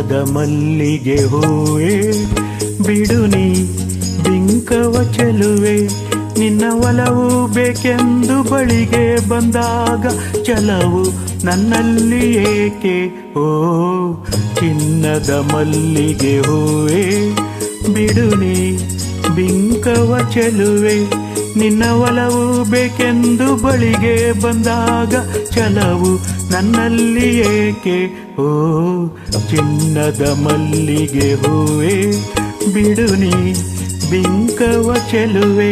ಚಿನ್ನದ ಮಲ್ಲಿಗೆ ಹೂವೆ ಬಿಡು ನೀ ಬಿಂಕವ ಚೆಲುವೆ, ನಿನ್ನ ಒಲವು ಬೇಕೆಂದು ಬಳಿಗೆ ಬಂದಾಗ ಛಲವು ನನ್ನಲ್ಲಿ ಏಕೆ. ಓ ಚಿನ್ನದ ಮಲ್ಲಿಗೆ ಹೂವೆ ಬಿಡು ನೀ ಬಿಂಕವ ಚೆಲುವೆ, ನಿನ್ನ ಒಲವು ಬೇಕೆಂದು ಬಳಿಗೆ ಬಂದಾಗ ಛಲವು ನನ್ನಲ್ಲಿ ಏಕೆ. ಓ ಚಿನ್ನದ ಮಲ್ಲಿಗೆ ಹೂವೆ ಬಿಡು ನೀ ಬಿಂಕವ ಚೆಲುವೆ.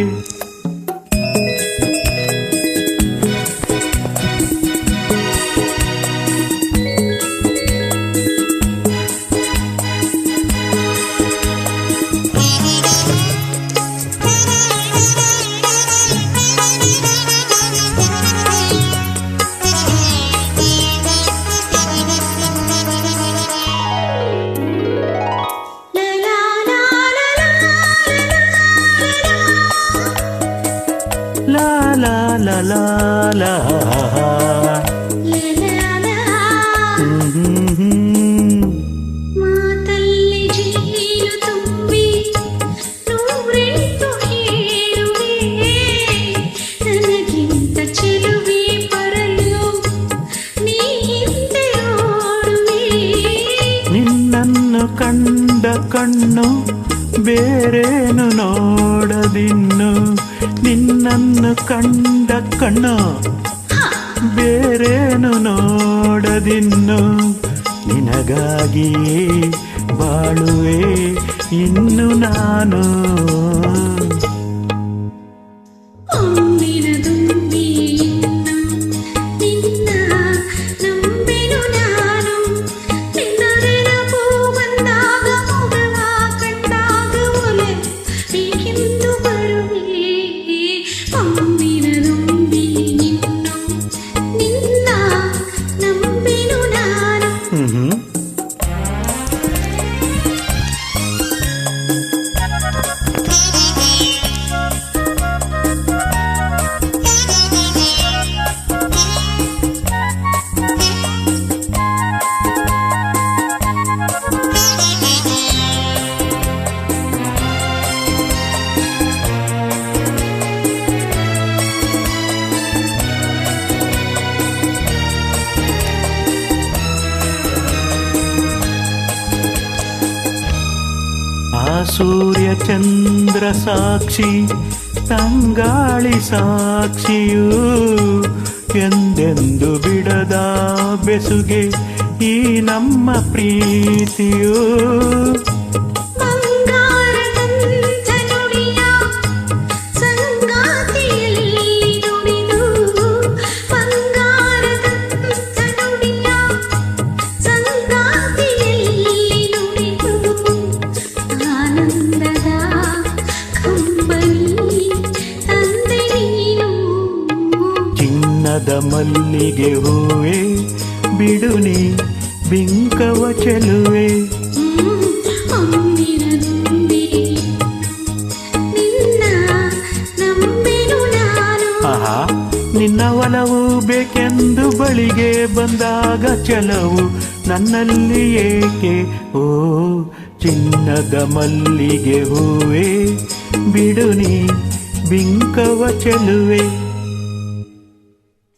La la la la la ಮಾತಲ್ಲಿ ಜೀನು ತುಂಬಿ ನೂರೆಂಟು ಹೇಳುವೆ, ನನಗಿಂತ ಚೆಲುವೆ ಬರಲು ನೀ ಹಿಂದೆ ಓಡುವೆ. ನಿನ್ನನ್ನು ಕಂಡ ಕಣ್ಣು ಬೇರೇನು ನೋಡದಿನ್ನು, ನಿನ್ನನ್ನು ಕಂಡ ಕಣ್ಣು ಬೇರೇನು ನೋಡದಿನ್ನು, ನಿನಗಾಗಿಯೇ ಬಾಳುವೆ ಇನ್ನು ನಾನು. ಅಂದಿನ ದುಂಬಿ ನಿನ್ನ ನಂಬೆನು ನಾನು, ನಿನ್ನ ನೆನಪು ಬಂದಾಗ ಮುಗವ ಕಂಡಾಗ ಒಲೆ ಬೇಕೆಂದು ಬರುವೆ. ಅಂದಿನ ದುಂಬಿ ನಿನ್ನ ನಂಬೆನು ನಾನು. ಆ ಸೂರ್ಯ ಚಂದ್ರ ಸಾಕ್ಷಿ ತಂಗಾಳಿ ಸಾಕ್ಷಿಯೂ ಎಂದೆಂದು ಬಿಡದ ಬೆಸುಗೆ ಈ ನಮ್ಮ ಪ್ರೀತಿಯೂ. ಬಂಗಾರದಂಥ ನುಡಿಯ ಸಂಗಾತಿಯಲ್ಲಿ ನುಡಿದು, ಬಂಗಾರದಂಥ ನುಡಿಯ ಸಂಗಾತಿಯಲ್ಲಿ ನುಡಿದು, ಆನಂದದ ಕಂಬನಿ ತಂದೆ ನೀನು. ಚಿನ್ನದ ಮಲ್ಲಿಗೆ ಹೂವೆ ಬಿಡು ನೀ ಬಿಂಕವ ಚೆಲುವೆ, ಅಂದಿನ ದುಂಬಿ ನಿನ್ನ ನಂಬೆನು ನಾನು. ಆಹಾ ನಿನ್ನ ಒಲವು ಬೇಕೆಂದು ಬಳಿಗೆ ಬಂದಾಗ ಛಲವು ನನ್ನಲ್ಲಿ ಏಕೆ. ಓ ಚಿನ್ನದ ಮಲ್ಲಿಗೆ ಹೂವೆ ಬಿಡು ನೀ ಬಿಂಕವ ಚೆಲುವೆ.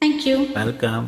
Thank you. ವೆಲ್ಕಮ್.